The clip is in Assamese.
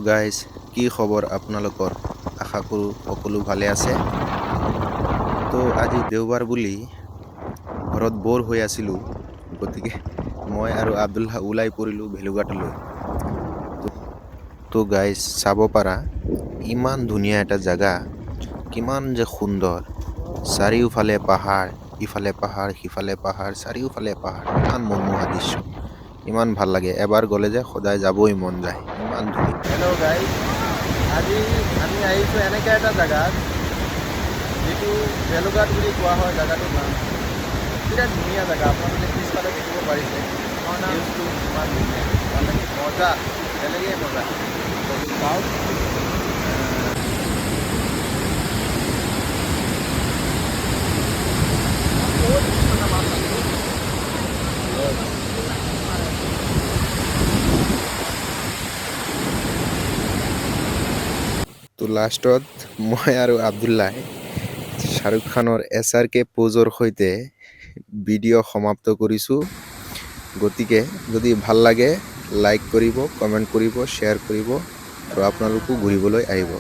গাইজ কি খবৰ আপোনালোকৰ আশা কৰোঁ সকলো ভালে আছে। তো আজি দেওবাৰ বুলি ঘৰত বৰ হৈ আছিলোঁ, গতিকে মই আৰু আব্দুল্লাহ ওলাই পৰিলোঁ ভেলুঘাটলৈ। তো গাইজ চাব পাৰা ইমান ধুনীয়া এটা জেগা, কিমান যে সুন্দৰ, চাৰিওফালে পাহাৰ, ইফালে পাহাৰ সিফালে পাহাৰ, চাৰিওফালে পাহাৰ, ইমান মনোমোহা দৃশ্য, ইমান ভাল লাগে। এবাৰ গ'লে যে সদায় যাবই মন যায়, ইমান ধুনীয়া। হেল্ল' গাইজ, আজি আমি আহিছোঁ এনেকৈ এটা জেগাত যিটো ভেলুঘাট বুলি কোৱা হয় জেগাটোৰ নাম। বিৰাট ধুনীয়া জেগা, আপোনালোকে পিছফালে দেখিব পাৰিছে। ভিউজটো ইমান ধুনীয়া, মানে মজা, বেলেগেই মজা। চাওক তো লাষ্টত মই আৰু আব্দুল্লাই শ্বাহৰুখ খানৰ SRK প'জৰ সৈতে ভিডিঅ' সমাপ্ত কৰিছোঁ। গতিকে যদি ভাল লাগে লাইক কৰিব, কমেণ্ট কৰিব, শ্বেয়াৰ কৰিব আৰু আপোনালোকো ঘূৰিবলৈ আহিব।